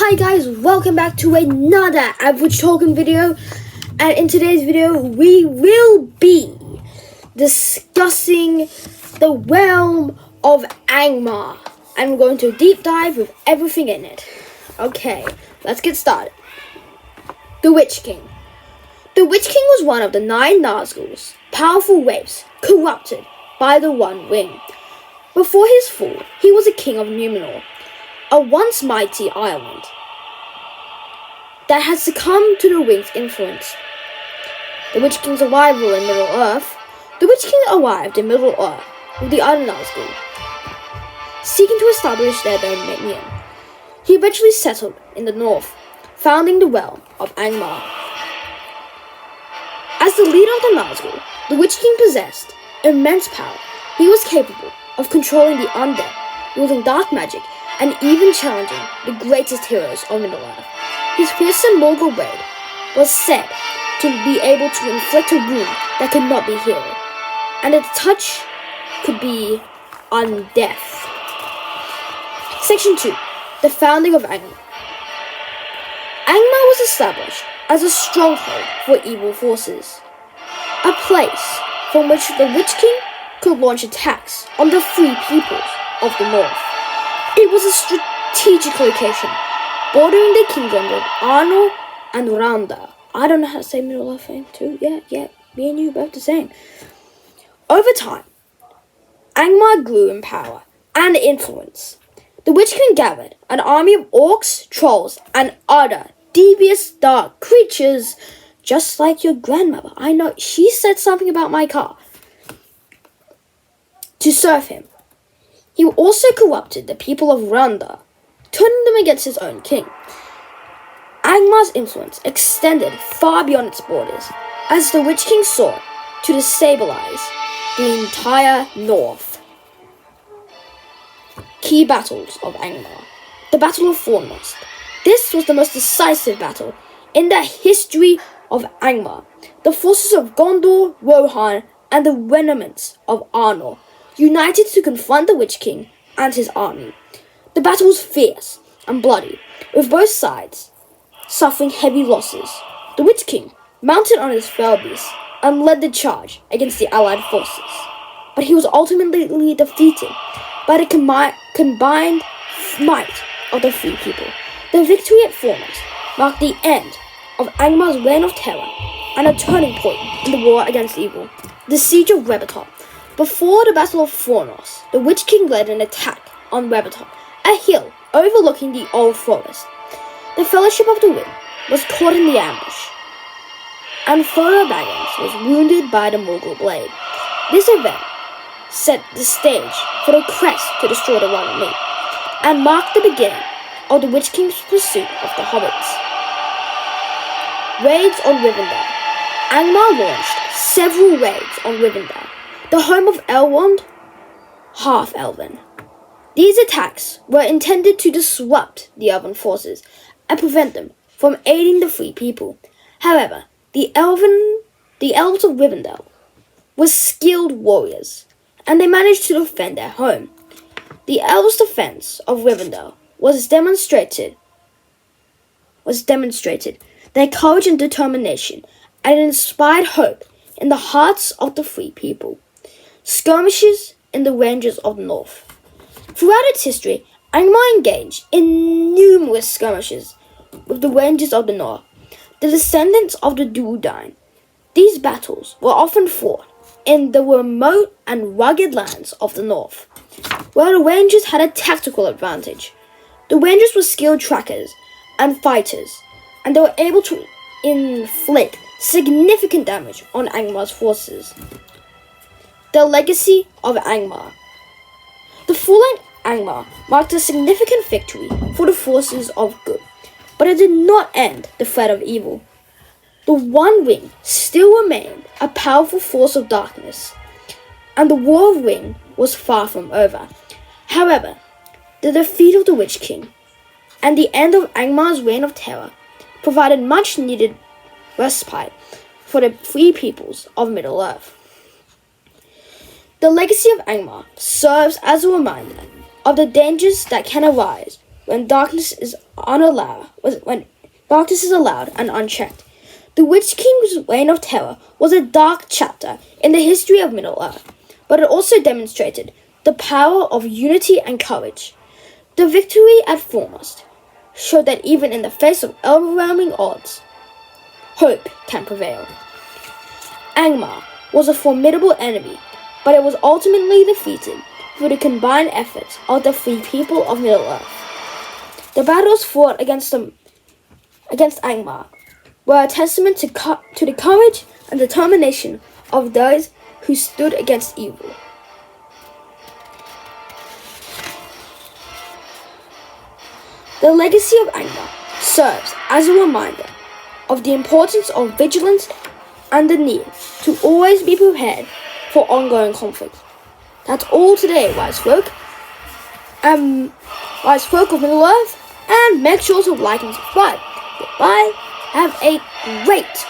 Hi guys, welcome back to another Average Talking video, and in today's video we will be discussing the realm of Angmar, and we're going to deep dive with everything in it. Okay, let's get started. The Witch King. The Witch King was one of the 9 Nazgul's powerful waifs corrupted by the One Ring. Before his fall, he was a king of Numenor, a once mighty island that had succumbed to the Ring's influence. The Witch King's arrival in Middle-earth. The Witch King arrived in Middle-earth with the other Nazgul, seeking to establish their dominion. He eventually settled in the north, founding the realm of Angmar. As the leader of the Nazgul, the Witch King possessed immense power. He was capable of controlling the undead, using dark magic, and even challenging the greatest heroes of Middle-earth. His fearsome Morgul blade was said to be able to inflict a wound that could not be healed, and its touch could be undeath. Section 2. The founding of Angmar. Angmar was established as a stronghold for evil forces, a place from which the Witch King could launch attacks on the free peoples of the north. It was a strategic location, bordering the kingdoms of Arnor and Randa. I don't know how to say Middle-earth name too. Yeah, me and you both the same. Over time, Angmar grew in power and influence. The Witch King gathered an army of orcs, trolls, and other devious dark creatures, just like your grandmother. I know, she said something about my car. To serve him. He also corrupted the people of Randa, turning them against his own king. Angmar's influence extended far beyond its borders, as the Witch King sought to destabilize the entire north. Key battles of Angmar. The Battle of Fornost. This was the most decisive battle in the history of Angmar. The forces of Gondor, Rohan, and the remnants of Arnor united to confront the Witch King and his army. The battle was fierce and bloody, with both sides suffering heavy losses. The Witch King mounted on his fell beast and led the charge against the allied forces, but he was ultimately defeated by the combined might of the free people. The victory at Fornost marked the end of Angmar's reign of terror and a turning point in the war against evil. The Siege of Rebetop. Before the Battle of Fornost, the Witch King led an attack on Rebetop, a hill overlooking the Old Forest. The Fellowship of the Ring was caught in the ambush, and Frodo Baggins was wounded by the Morgul blade. This event set the stage for the Crest to destroy the Royal Meat, and marked the beginning of the Witch King's pursuit of the hobbits. Raids on Rivendell. Angmar launched several raids on Rivendell, the home of Elrond, half-elven. These attacks were intended to disrupt the elven forces and prevent them from aiding the free people. However, the elves of Rivendell were skilled warriors, and they managed to defend their home. The elves' defense of Rivendell was demonstrated their courage and determination, and inspired hope in the hearts of the free people. Skirmishes in the ranges of the north. Throughout its history, Angmar engaged in numerous skirmishes with the ranges of the north, the descendants of the Duodine. These battles were often fought in the remote and rugged lands of the north, where the Rangers had a tactical advantage. The Rangers were skilled trackers and fighters, and they were able to inflict significant damage on Angmar's forces. The legacy of Angmar. The fallen Angmar marked a significant victory for the forces of good, but it did not end the threat of evil. The One Ring still remained a powerful force of darkness, and the War of Ring was far from over. However, the defeat of the Witch King and the end of Angmar's reign of terror provided much-needed respite for the free peoples of Middle-earth. The legacy of Angmar serves as a reminder of the dangers that can arise when darkness is allowed and unchecked. The Witch King's reign of terror was a dark chapter in the history of Middle-earth, but it also demonstrated the power of unity and courage. The victory at Foremost showed that even in the face of overwhelming odds, hope can prevail. Angmar was a formidable enemy, but it was ultimately defeated through the combined efforts of the free people of Middle-earth. The battles fought against Angmar were a testament to the courage and determination of those who stood against evil. The legacy of Angmar serves as a reminder of the importance of vigilance and the need to always be prepared for ongoing conflict. That's all today, wise folk. Wise folk of Middle-earth, and make sure to like and subscribe. Goodbye. Have a great